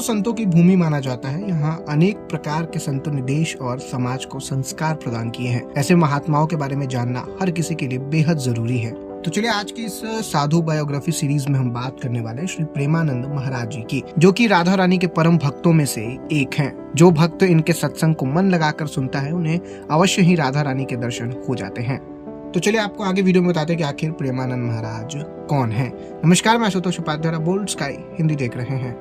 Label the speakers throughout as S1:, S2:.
S1: को संतों की भूमि माना जाता है। यहाँ अनेक प्रकार के संतों ने देश और समाज को संस्कार प्रदान किए हैं। ऐसे महात्माओं के बारे में जानना हर किसी के लिए बेहद जरूरी है। तो चलिए आज की इस साधु बायोग्राफी सीरीज में हम बात करने वाले हैं श्री प्रेमानंद महाराज जी की, जो कि राधा रानी के परम भक्तों में से एक हैं। जो भक्त इनके सत्संग को मन लगाकर सुनता है उन्हें अवश्य ही राधा रानी के दर्शन हो जाते हैं। तो चलिए आपको आगे वीडियो में बताते हैं कि आखिर प्रेमानंद महाराज कौन है। नमस्कार, मैं आशुतोष उपाध्याय, बोल्ड स्काई हिंदी देख रहे हैं।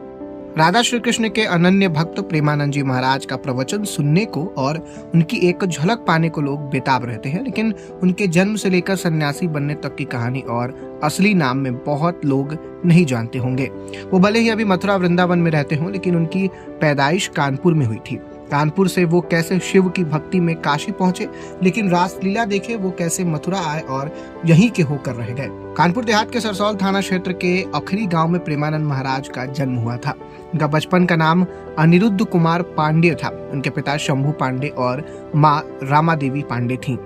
S1: राधा श्री कृष्ण के अनन्य भक्त प्रेमानंद जी महाराज का प्रवचन सुनने को और उनकी एक झलक पाने को लोग बेताब रहते हैं, लेकिन उनके जन्म से लेकर सन्यासी बनने तक की कहानी और असली नाम में बहुत लोग नहीं जानते होंगे। वो भले ही अभी मथुरा वृंदावन में रहते हों, लेकिन उनकी पैदाइश कानपुर में हुई थी। कानपुर से वो कैसे शिव की भक्ति में काशी पहुंचे, लेकिन रासलीला देखे वो कैसे मथुरा आए और यहीं के होकर रह गए। कानपुर देहात के सरसौल थाना क्षेत्र के अखरी गांव में प्रेमानंद महाराज का जन्म हुआ था। उनका बचपन का नाम अनिरुद्ध कुमार पांडे था। उनके पिता शंभू पांडे और माँ रामा देवी पांडे थीं।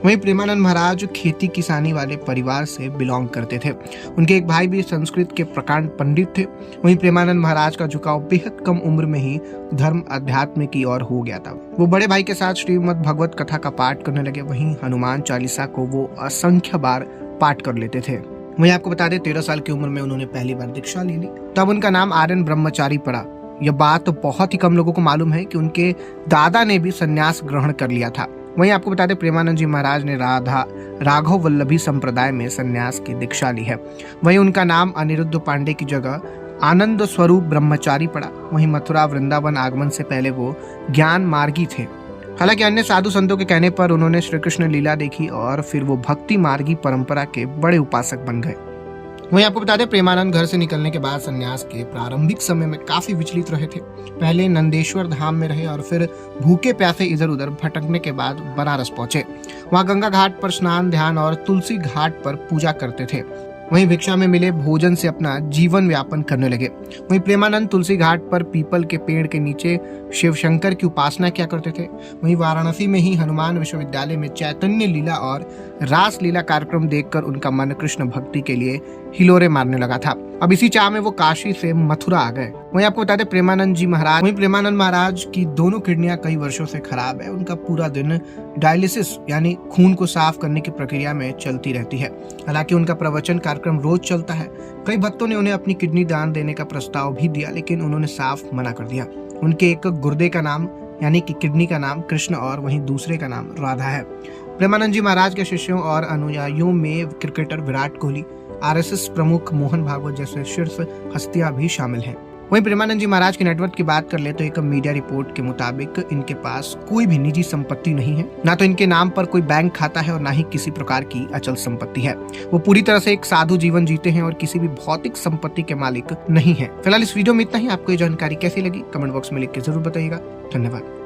S1: वहीं प्रेमानंद महाराज खेती किसानी वाले परिवार से बिलोंग करते थे। उनके एक भाई भी संस्कृत के प्रकांड पंडित थे। वहीं प्रेमानंद महाराज का झुकाव बेहद कम उम्र में ही धर्म अध्यात्म की ओर हो गया था। वो बड़े भाई के साथ श्रीमद् भगवत कथा का पाठ करने लगे। वहीं हनुमान चालीसा को वो असंख्य बार पाठ कर लेते थे। वहीं आपको बता दें 13 साल की उम्र में उन्होंने पहली बार दीक्षा ले ली। तब उनका नाम आर्यन ब्रह्मचारी पड़ा। यह बात बहुत ही कम लोगों को मालूम है कि उनके दादा ने भी संन्यास ग्रहण कर लिया था। वहीं आपको बता दें प्रेमानंद जी महाराज ने राघव वल्लभी संप्रदाय में संन्यास की दीक्षा ली है। वहीं उनका नाम अनिरुद्ध पांडे की जगह आनंद स्वरूप ब्रह्मचारी पड़ा। वहीं मथुरा वृंदावन आगमन से पहले वो ज्ञान मार्गी थे। हालांकि अन्य साधु संतों के कहने पर उन्होंने श्री कृष्ण लीला देखी और फिर वो भक्ति मार्गी परंपरा के बड़े उपासक बन गए। वहीं आपको बता दें प्रेमानंद घर से निकलने के बाद संन्यास के प्रारंभिक समय में काफी विचलित रहे थे। पहले नंदेश्वर धाम में रहे और फिर भूखे प्यासे इधर उधर भटकने के बाद बनारस पहुंचे। वहां गंगा घाट पर स्नान, ध्यान और तुलसी घाट पर पूजा करते थे। वहीं भिक्षा में मिले भोजन से अपना जीवन व्यापन करने लगे। वहीं प्रेमानंद तुलसी घाट पर पीपल के पेड़ के नीचे शिव शंकर की उपासना किया करते थे। वहीं वाराणसी में ही हनुमान विश्वविद्यालय में चैतन्य लीला और रास लीला कार्यक्रम देखकर उनका मन कृष्ण भक्ति के लिए हिलोरे मारने लगा था। अब इसी चाह में वो काशी से मथुरा आ गए। वहीं आपको बता दें प्रेमानंद महाराज की दोनों किडनियां कई वर्षों से खराब है। उनका पूरा दिन डायलिसिस यानी खून को साफ करने की प्रक्रिया में चलती रहती है। हालांकि उनका प्रवचन कार्यक्रम रोज चलता है। कई भक्तों ने उन्हें अपनी किडनी दान देने का प्रस्ताव भी दिया, लेकिन उन्होंने साफ मना कर दिया। उनके एक गुर्दे का नाम यानी कि किडनी का नाम कृष्ण और वहीं दूसरे का नाम राधा है। प्रेमानंद जी महाराज के शिष्यों और अनुयायियों में क्रिकेटर विराट कोहली, आरएसएस प्रमुख मोहन भागवत जैसे शीर्ष हस्तियां भी शामिल हैं। वहीं प्रेमानंद जी महाराज की नेटवर्क की बात कर ले तो एक मीडिया रिपोर्ट के मुताबिक इनके पास कोई भी निजी संपत्ति नहीं है। ना तो इनके नाम पर कोई बैंक खाता है और ना ही किसी प्रकार की अचल संपत्ति है। वो पूरी तरह से एक साधु जीवन जीते हैं और किसी भी भौतिक संपत्ति के मालिक नहीं है। फिलहाल इस वीडियो में इतना ही। आपको ये जानकारी कैसी लगी कमेंट बॉक्स में लिख के जरूर बताइएगा। धन्यवाद।